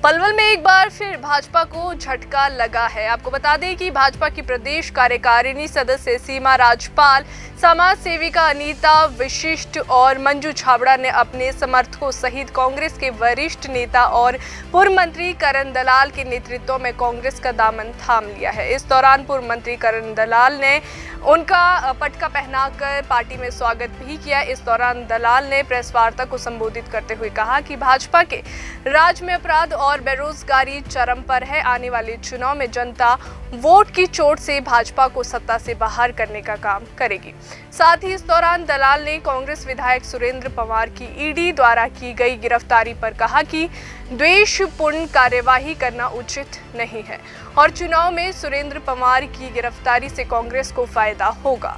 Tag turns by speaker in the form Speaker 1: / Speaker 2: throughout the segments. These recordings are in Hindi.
Speaker 1: पलवल में एक बार फिर भाजपा को झटका लगा है। आपको बता दें कि भाजपा की प्रदेश कार्यकारिणी सदस्य सीमा राजपाल, समाज सेविका अनीता विशिष्ट और मंजू छाबड़ा ने अपने समर्थकों सहित कांग्रेस के वरिष्ठ नेता और पूर्व मंत्री करण दलाल के नेतृत्व में कांग्रेस का दामन थाम लिया है। इस दौरान पूर्व मंत्री करण दलाल ने उनका पटका पहनाकर पार्टी में स्वागत भी किया। इस दौरान दलाल ने प्रेस वार्ता को संबोधित करते हुए कहा कि भाजपा के राज में अपराध और बेरोजगारी चरम पर है। आने वाले चुनाव में जनता वोट की चोट से भाजपा को सत्ता से बाहर करने का काम करेगी। साथ ही इस दौरान दलाल ने कांग्रेस विधायक सुरेंद्र पवार की ईडी द्वारा की गई गिरफ्तारी पर कहा कि द्वेषपूर्ण कार्यवाही करना उचित नहीं है और चुनाव में सुरेंद्र पवार की गिरफ्तारी से कांग्रेस को फायदा होगा।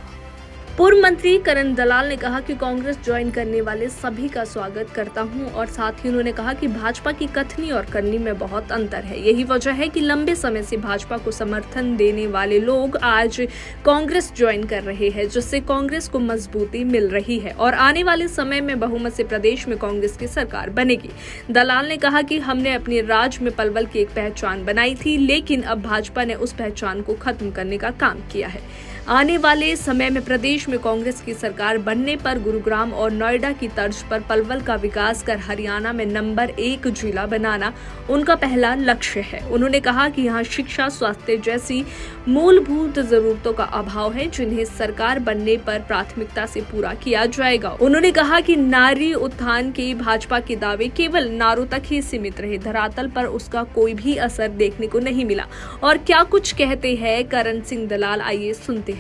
Speaker 1: पूर्व मंत्री करण दलाल ने कहा कि कांग्रेस ज्वाइन करने वाले सभी का स्वागत करता हूं और साथ ही उन्होंने कहा कि भाजपा की कथनी और करनी में बहुत अंतर है। यही वजह है कि लंबे समय से भाजपा को समर्थन देने वाले लोग आज कांग्रेस ज्वाइन कर रहे हैं, जिससे कांग्रेस को मजबूती मिल रही है और आने वाले समय में बहुमत से प्रदेश में कांग्रेस की सरकार बनेगी। दलाल ने कहा कि हमने अपने राज में पलवल की एक पहचान बनाई थी, लेकिन अब भाजपा ने उस पहचान को खत्म करने का काम किया है। आने वाले समय में प्रदेश में कांग्रेस की सरकार बनने पर गुरुग्राम और नोएडा की तर्ज पर पलवल का विकास कर हरियाणा में नंबर 1 जिला बनाना उनका पहला लक्ष्य है। उन्होंने कहा कि यहाँ शिक्षा, स्वास्थ्य जैसी मूलभूत जरूरतों का अभाव है, जिन्हें सरकार बनने पर प्राथमिकता से पूरा किया जाएगा। उन्होंने कहा कि नारी उत्थान के भाजपा के दावे केवल नारों तक ही सीमित रहे, धरातल पर उसका कोई भी असर देखने को नहीं मिला। और क्या कुछ कहते हैं करण सिंह दलाल, आइए सुनते हैं।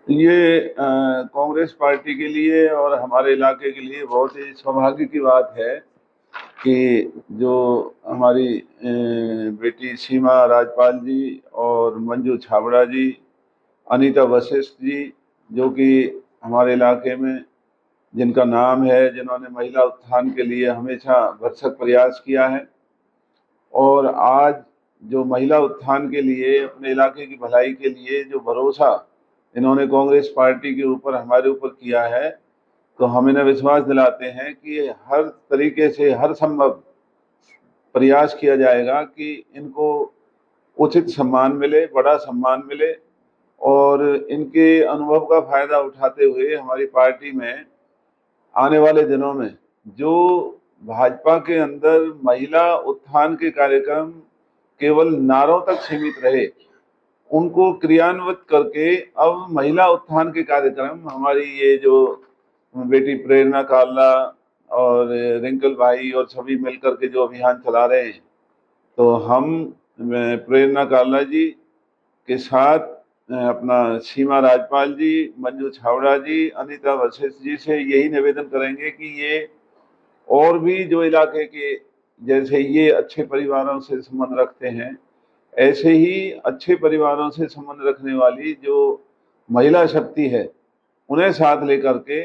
Speaker 2: ये कांग्रेस पार्टी के लिए और हमारे इलाके के लिए बहुत ही सौभाग्य की बात है कि जो हमारी बेटी सीमा राजपाल जी और मंजू छाबड़ा जी, अनीता वशिष्ठ जी, जो कि हमारे इलाके में जिनका नाम है, जिन्होंने महिला उत्थान के लिए हमेशा भरसक प्रयास किया है और आज जो महिला उत्थान के लिए, अपने इलाके की भलाई के लिए जो भरोसा इन्होंने कांग्रेस पार्टी के ऊपर, हमारे ऊपर किया है, तो हम इन्हें विश्वास दिलाते हैं कि हर तरीके से हर संभव प्रयास किया जाएगा कि इनको उचित सम्मान मिले, बड़ा सम्मान मिले और इनके अनुभव का फायदा उठाते हुए हमारी पार्टी में आने वाले दिनों में जो भाजपा के अंदर महिला उत्थान के कार्यक्रम केवल नारों तक सीमित रहे, उनको क्रियान्वित करके अब महिला उत्थान के कार्यक्रम, हमारी ये जो बेटी प्रेरणा काल्ला और रिंकल भाई और सभी मिलकर के जो अभियान चला रहे हैं, तो हम प्रेरणा काल्ला जी के साथ अपना सीमा राजपाल जी, मंजू छाबड़ा जी, अनीता वशिष्ठ जी से यही निवेदन करेंगे कि ये और भी जो इलाके के, जैसे ये अच्छे परिवारों से संबंध रखते हैं, ऐसे ही अच्छे परिवारों से संबंध रखने वाली जो महिला शक्ति है, उन्हें साथ लेकर के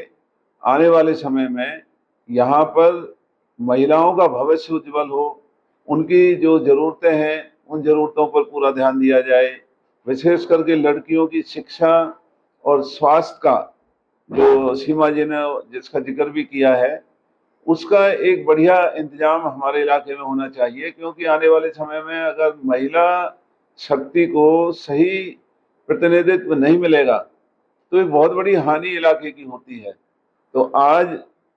Speaker 2: आने वाले समय में यहाँ पर महिलाओं का भविष्य उज्जवल हो, उनकी जो ज़रूरतें हैं उन ज़रूरतों पर पूरा ध्यान दिया जाए। विशेष करके लड़कियों की शिक्षा और स्वास्थ्य का जो सीमा जी ने जिसका जिक्र भी किया है, उसका एक बढ़िया इंतजाम हमारे इलाके में होना चाहिए, क्योंकि आने वाले समय में अगर महिला शक्ति को सही प्रतिनिधित्व नहीं मिलेगा तो ये बहुत बड़ी हानि इलाके की होती है। तो आज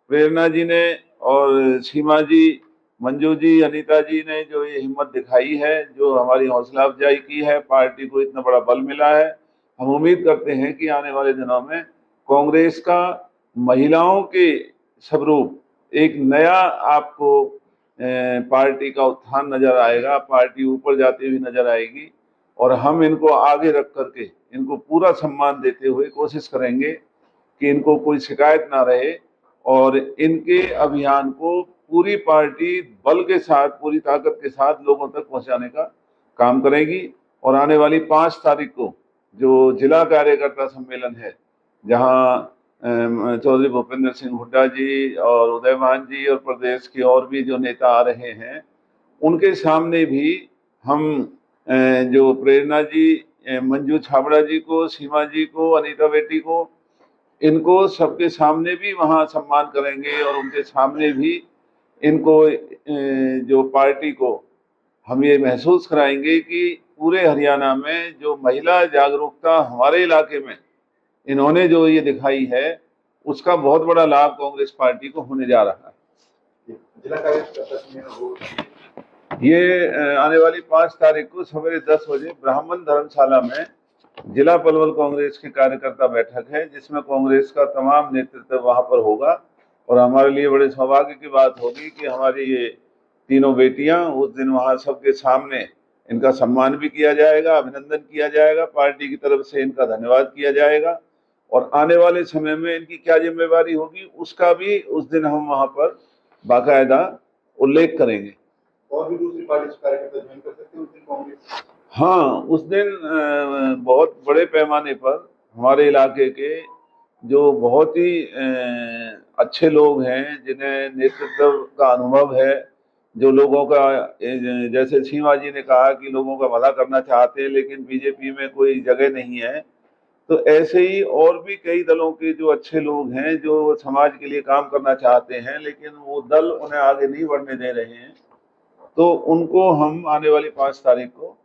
Speaker 2: प्रेरणा जी ने और सीमा जी, मंजू जी, अनीता जी ने जो ये हिम्मत दिखाई है, जो हमारी हौसला अफजाई की है, पार्टी को इतना बड़ा बल मिला है, हम उम्मीद करते हैं कि आने वाले दिनों में कांग्रेस का महिलाओं के स्वरूप एक नया आपको पार्टी का उत्थान नजर आएगा, पार्टी ऊपर जाती हुई नजर आएगी और हम इनको आगे रख करके इनको पूरा सम्मान देते हुए कोशिश करेंगे कि इनको कोई शिकायत ना रहे और इनके अभियान को पूरी पार्टी बल के साथ, पूरी ताकत के साथ लोगों तक पहुंचाने का काम करेगी। और आने वाली 5 तारीख को जो जिला कार्यकर्ता सम्मेलन है, जहां चौधरी भूपेंद्र सिंह हुड्डा जी और उदयमान जी और प्रदेश के और भी जो नेता आ रहे हैं, उनके सामने भी हम जो प्रेरणा जी, मंजू छाबड़ा जी को, सीमा जी को, अनीता बेटी को, इनको सबके सामने भी वहाँ सम्मान करेंगे और उनके सामने भी इनको जो पार्टी को हम ये महसूस कराएंगे कि पूरे हरियाणा में जो महिला जागरूकता हमारे इलाके में इन्होंने जो ये दिखाई है, उसका बहुत बड़ा लाभ कांग्रेस पार्टी को होने जा रहा है।
Speaker 3: जिला कार्यकर्ता
Speaker 2: ये आने वाली 5 तारीख को सवेरे 10 बजे ब्राह्मण धर्मशाला में जिला पलवल कांग्रेस की कार्यकर्ता बैठक है, जिसमें कांग्रेस का तमाम नेतृत्व वहां पर होगा। और हमारे लिए बड़े सौभाग्य की बात होगी कि हमारी ये तीनों बेटियां उस दिन वहां सबके सामने इनका सम्मान भी किया जाएगा, अभिनंदन किया जाएगा, पार्टी की तरफ से इनका धन्यवाद किया जाएगा। और आने वाले समय में इनकी क्या जिम्मेवारी होगी उसका भी उस दिन हम वहां पर बाकायदा उल्लेख करेंगे।
Speaker 3: और भी दूसरी पार्टी से कार्यकर्ता ज्वाइन कर सकते हैं उस दिन कांग्रेस?
Speaker 2: हाँ, उस दिन बहुत बड़े पैमाने पर हमारे इलाके के जो बहुत ही अच्छे लोग हैं, जिन्हें नेतृत्व का अनुभव है, जो लोगों का जैसे सीमा जी ने कहा कि लोगों का भला करना चाहते हैं लेकिन बीजेपी में कोई जगह नहीं है, तो ऐसे ही और भी कई दलों के जो अच्छे लोग हैं जो समाज के लिए काम करना चाहते हैं लेकिन वो दल उन्हें आगे नहीं बढ़ने दे रहे हैं, तो उनको हम आने वाली 5 तारीख को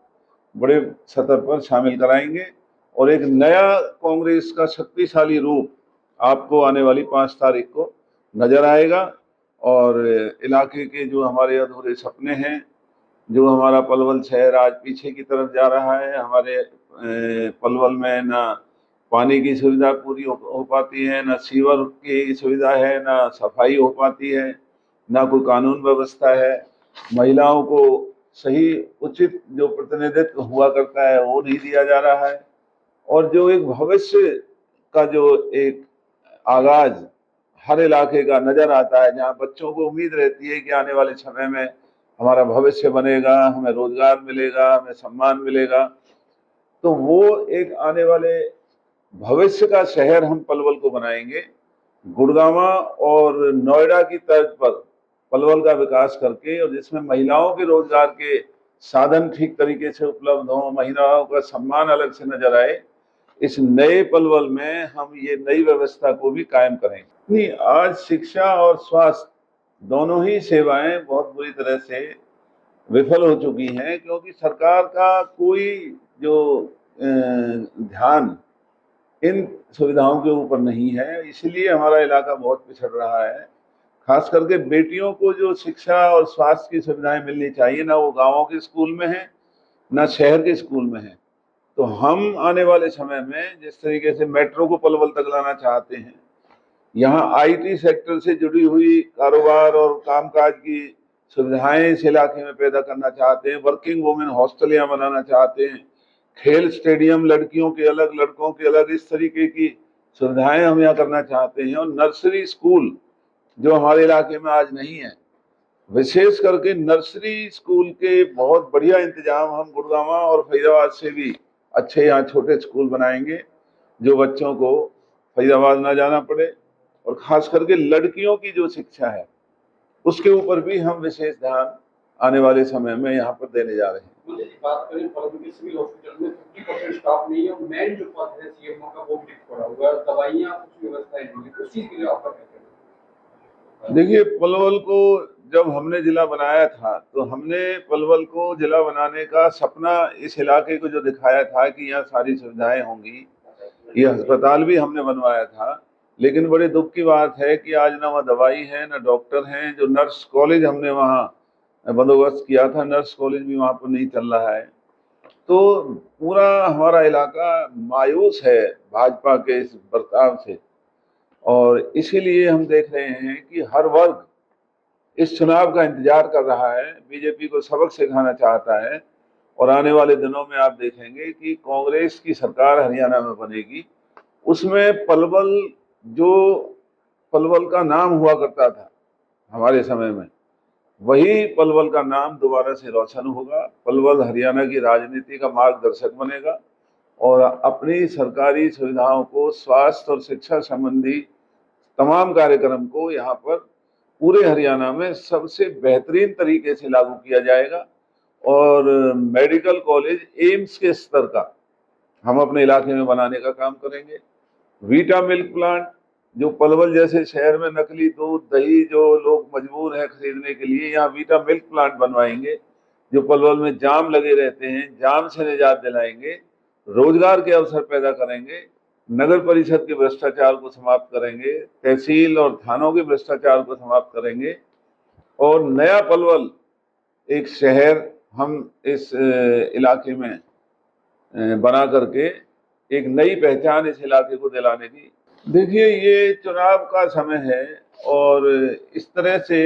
Speaker 2: बड़े सतर पर शामिल कराएंगे और एक नया कांग्रेस का शक्तिशाली रूप आपको आने वाली 5 तारीख को नजर आएगा। और इलाके के जो हमारे अधूरे सपने हैं, जो हमारा पलवल शहर आज पीछे की तरफ जा रहा है, हमारे पलवल में ना पानी की सुविधा पूरी हो पाती है, ना सीवर की सुविधा है, ना सफाई हो पाती है, ना कोई कानून व्यवस्था है, महिलाओं को सही उचित जो प्रतिनिधित्व हुआ करता है वो नहीं दिया जा रहा है, और जो एक भविष्य का जो एक आगाज हर इलाके का नजर आता है, जहाँ बच्चों को उम्मीद रहती है कि आने वाले समय में हमारा भविष्य बनेगा, हमें रोजगार मिलेगा, हमें सम्मान मिलेगा, तो वो एक आने वाले भविष्य का शहर हम पलवल को बनाएंगे। गुड़गांवा और नोएडा की तर्ज पर पलवल का विकास करके, और जिसमें महिलाओं के रोजगार के साधन ठीक तरीके से उपलब्ध हों, महिलाओं का सम्मान अलग से नजर आए, इस नए पलवल में हम ये नई व्यवस्था को भी कायम करेंगे। नहीं, आज शिक्षा और स्वास्थ्य दोनों ही सेवाएं बहुत बुरी तरह से विफल हो चुकी हैं, क्योंकि सरकार का कोई जो ध्यान इन सुविधाओं के ऊपर नहीं है, इसलिए हमारा इलाका बहुत पिछड़ रहा है। खास करके बेटियों को जो शिक्षा और स्वास्थ्य की सुविधाएं मिलनी चाहिए, ना वो गांवों के स्कूल में है, ना शहर के स्कूल में है। तो हम आने वाले समय में जिस तरीके से मेट्रो को पलवल तक लाना चाहते हैं, यहाँ आईटी सेक्टर से जुड़ी हुई कारोबार और कामकाज की सुविधाएं इस इलाके में पैदा करना चाहते हैं, वर्किंग वुमेन हॉस्टल यहाँ बनाना चाहते हैं, खेल स्टेडियम लड़कियों के अलग लड़कों के अलग, इस तरीके की सुविधाएं हम यहाँ करना चाहते हैं। और नर्सरी स्कूल जो हमारे इलाके में आज नहीं है, विशेष करके नर्सरी स्कूल के बहुत बढ़िया इंतजाम हम गुड़गांवा और फरीदाबाद से भी अच्छे यहाँ छोटे स्कूल बनाएंगे, जो बच्चों को फरीदाबाद ना जाना पड़े। और खास करके लड़कियों की जो शिक्षा है उसके ऊपर भी हम विशेष ध्यान आने वाले समय में यहाँ पर देने जा रहे हैं।
Speaker 3: बात करें पलवल के सिविल हॉस्पिटल में 50% स्टाफ नहीं है और मेन जो पद है सीएमओ का वो भी पड़ा हुआ है, दवाइयां कुछ व्यवस्थाएं नहीं है, उस चीज के लिए ऑफर करते हैं।
Speaker 2: देखिए, पलवल को जब हमने जिला बनाया था तो हमने पलवल को जिला बनाने का सपना इस इलाके को जो दिखाया था कि यहाँ सारी सुविधाएं होंगी, ये अस्पताल भी हमने बनवाया था। लेकिन बड़े दुख की बात है कि आज ना वहाँ दवाई है, ना डॉक्टर हैं। जो नर्स कॉलेज हमने वहाँ बंदोबस्त किया था, नर्स कॉलेज भी वहाँ पर नहीं चल रहा है। तो पूरा हमारा इलाका मायूस है भाजपा के इस बर्ताव से, और इसीलिए हम देख रहे हैं कि हर वर्ग इस चुनाव का इंतजार कर रहा है, बीजेपी को सबक सिखाना चाहता है। और आने वाले दिनों में आप देखेंगे कि कांग्रेस की सरकार हरियाणा में बनेगी, उसमें पलवल, जो पलवल का नाम हुआ करता था हमारे समय में, वही पलवल का नाम दोबारा से रोशन होगा। पलवल हरियाणा की राजनीति का मार्गदर्शक बनेगा और अपनी सरकारी सुविधाओं को, स्वास्थ्य और शिक्षा संबंधी तमाम कार्यक्रम को यहाँ पर पूरे हरियाणा में सबसे बेहतरीन तरीके से लागू किया जाएगा। और मेडिकल कॉलेज एम्स के स्तर का हम अपने इलाके में बनाने का काम करेंगे। वीटा मिल्क प्लांट, जो पलवल जैसे शहर में नकली दूध दही जो लोग मजबूर है खरीदने के लिए, यहाँ वीटा मिल्क प्लांट बनवाएंगे, जो पलवल में जाम लगे रहते हैं, जाम से निजात दिलाएंगे, रोजगार के अवसर पैदा करेंगे, नगर परिषद के भ्रष्टाचार को समाप्त करेंगे, तहसील और थानों के भ्रष्टाचार को समाप्त करेंगे और नया पलवल एक शहर हम इस इलाके में बना करके एक नई पहचान इस इलाके को दिलाने की। देखिए, ये चुनाव का समय है और इस तरह से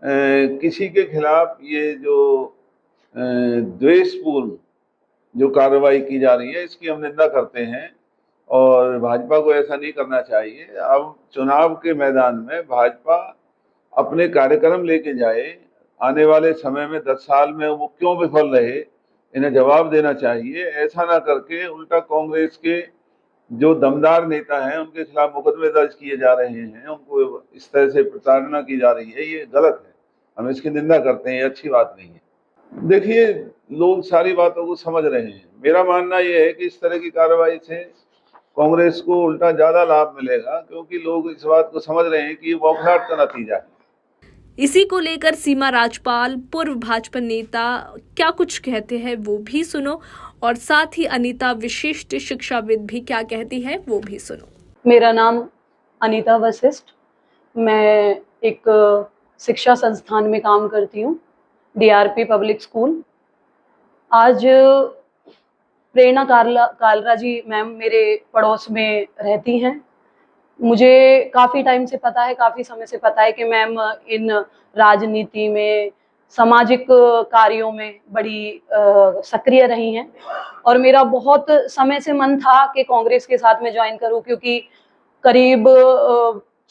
Speaker 2: किसी के खिलाफ ये जो द्वेषपूर्ण जो कार्रवाई की जा रही है, इसकी हम निंदा करते हैं और भाजपा को ऐसा नहीं करना चाहिए। अब चुनाव के मैदान में भाजपा अपने कार्यक्रम लेके जाए, आने वाले समय में 10 साल में वो क्यों विफल रहे, इन्हें जवाब देना चाहिए। ऐसा ना करके उल्टा कांग्रेस के जो दमदार नेता हैं उनके खिलाफ मुकदमे दर्ज किए जा रहे हैं, उनको इस तरह से प्रताड़ना की जा रही है, ये गलत है। हम इसकी निंदा करते हैं, ये अच्छी बात नहीं है। देखिए, लोग सारी बातों को समझ रहे हैं। मेरा मानना ये है कि इस तरह की कार्रवाई से कांग्रेस को उल्टा ज्यादा लाभ मिलेगा, क्योंकि लोग इस बात को समझ रहे हैं कि ये बौखलाहट का नतीजा है।
Speaker 1: इसी को लेकर सीमा राजपाल पूर्व भाजपा नेता क्या कुछ कहते हैं वो भी सुनो, और साथ ही अनीता विशिष्ट शिक्षाविद भी क्या कहती है वो भी सुनो।
Speaker 4: मेरा नाम अनीता वशिष्ठ, मैं एक शिक्षा संस्थान में काम करती हूँ, DRP पब्लिक स्कूल। आज प्रेरणा कालरा जी मैम मेरे पड़ोस में रहती हैं। मुझे काफ़ी टाइम से पता है, काफ़ी समय से पता है कि मैम इन राजनीति में, सामाजिक कार्यों में बड़ी सक्रिय रही हैं और मेरा बहुत समय से मन था कि कांग्रेस के साथ में ज्वाइन करूं, क्योंकि करीब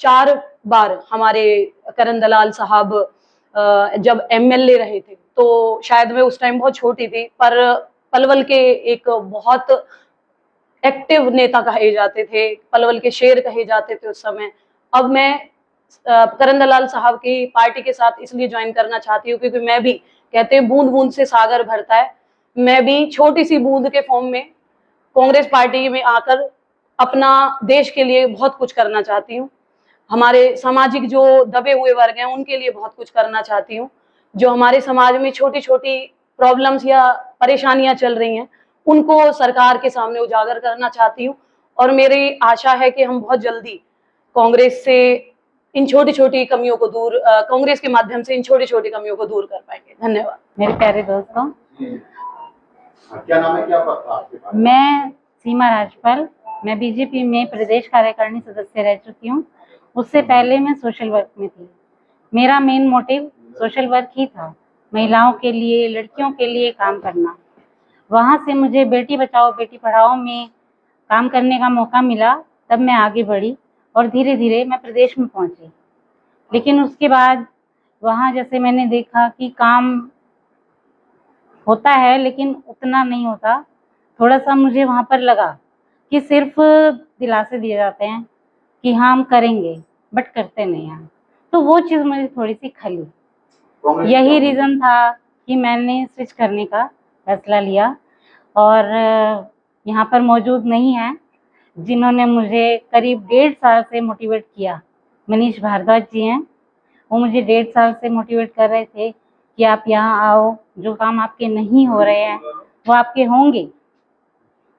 Speaker 4: 4 बार हमारे करण दलाल साहब जब MLA रहे थे, तो शायद मैं उस टाइम बहुत छोटी थी, पर पलवल के एक बहुत एक्टिव नेता कहे जाते थे, पलवल के शेर कहे जाते थे उस समय। अब मैं करण दलाल साहब की पार्टी के साथ इसलिए ज्वाइन करना चाहती हूँ क्योंकि मैं भी, कहते हैं बूंद बूंद से सागर भरता है, मैं भी छोटी सी बूंद के फॉर्म में कांग्रेस पार्टी में आकर अपना देश के लिए बहुत कुछ करना चाहती हूँ। हमारे सामाजिक जो दबे हुए वर्ग हैं उनके लिए बहुत कुछ करना चाहती हूँ। जो हमारे समाज में छोटी छोटी प्रॉब्लम्स या परेशानियां चल रही हैं उनको सरकार के सामने उजागर करना चाहती हूँ और मेरी आशा है कि हम बहुत जल्दी कांग्रेस से इन छोटी छोटी कमियों को दूर, कांग्रेस के माध्यम से इन छोटी छोटी कमियों को दूर कर पाएंगे। धन्यवाद।
Speaker 5: मेरे प्यारे दोस्तों,
Speaker 3: क्या नाम है, क्या पद था आपके पास?
Speaker 5: मैं सीमा राजपाल, मैं बीजेपी में प्रदेश कार्यकारिणी सदस्य रह चुकी हूँ। उससे पहले मैं सोशल वर्क में थी। मेरा मेन मोटिव सोशल वर्क ही था, महिलाओं के लिए, लड़कियों के लिए काम करना। वहाँ से मुझे बेटी बचाओ बेटी पढ़ाओ में काम करने का मौका मिला, तब मैं आगे बढ़ी और धीरे धीरे मैं प्रदेश में पहुँची। लेकिन उसके बाद वहाँ जैसे मैंने देखा कि काम होता है लेकिन उतना नहीं होता, थोड़ा सा मुझे वहाँ पर लगा कि सिर्फ दिलासे दिए जाते हैं कि हाँ हम करेंगे, बट करते नहीं हैं। तो वो चीज़ मुझे थोड़ी सी खली। यही रीज़न था कि मैंने स्विच करने का फैसला लिया और यहाँ पर मौजूद नहीं है जिन्होंने मुझे करीब 1.5 साल से मोटिवेट किया। मनीष भारद्वाज जी हैं, वो मुझे 1.5 साल से मोटिवेट कर रहे थे कि आप यहाँ आओ, जो काम आपके नहीं हो रहे हैं वो आपके होंगे।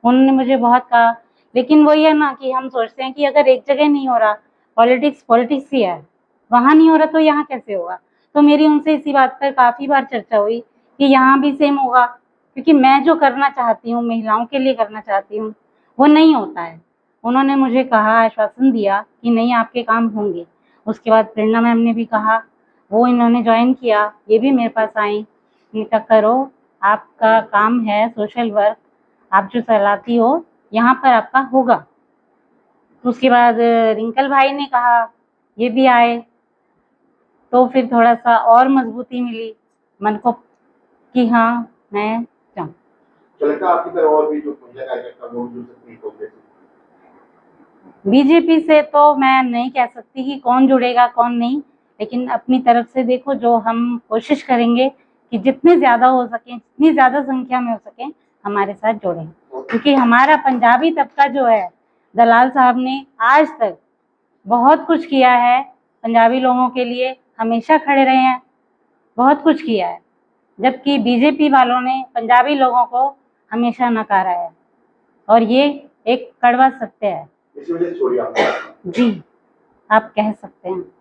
Speaker 5: उन्होंने मुझे बहुत कहा, लेकिन वही है ना कि हम सोचते हैं कि अगर एक जगह नहीं हो रहा, पॉलिटिक्स ही है, वहाँ नहीं हो रहा तो यहाँ कैसे होगा। तो मेरी उनसे इसी बात पर काफ़ी बार चर्चा हुई कि यहाँ भी सेम होगा, क्योंकि मैं जो करना चाहती हूँ, महिलाओं के लिए करना चाहती हूँ, वो नहीं होता है। उन्होंने मुझे कहा, आश्वासन दिया कि नहीं आपके काम होंगे। उसके बाद प्रेरणा मैम ने भी कहा, वो इन्होंने ज्वाइन किया, ये भी मेरे पास आई, इनका करो, आपका काम है सोशल वर्क, आप जो चलाती हो यहाँ पर आपका होगा। उसके बाद रिंकल भाई ने कहा, ये भी आए, तो फिर थोड़ा सा और मजबूती मिली मन को कि हाँ मैं जाऊँ।
Speaker 3: चलता आपकी तरह और भी जो कार्यकर्ता लोग जुड़ सकते हैं कांग्रेस से?
Speaker 5: बीजेपी से तो मैं नहीं कह सकती कि कौन जुड़ेगा कौन नहीं, लेकिन अपनी तरफ से देखो, जो हम कोशिश करेंगे कि जितने ज़्यादा हो सके, जितनी ज़्यादा संख्या में हो सके, हमारे साथ जुड़ें। क्योंकि हमारा पंजाबी तबका जो है, दलाल साहब ने आज तक बहुत कुछ किया है पंजाबी लोगों के लिए, हमेशा खड़े रहे हैं, बहुत कुछ किया है। जबकि बीजेपी वालों ने पंजाबी लोगों को हमेशा नकारा है, और ये एक कड़वा सत्य है।
Speaker 6: इसी वजह से छोड़ी आपने?
Speaker 5: जी, आप कह सकते हैं।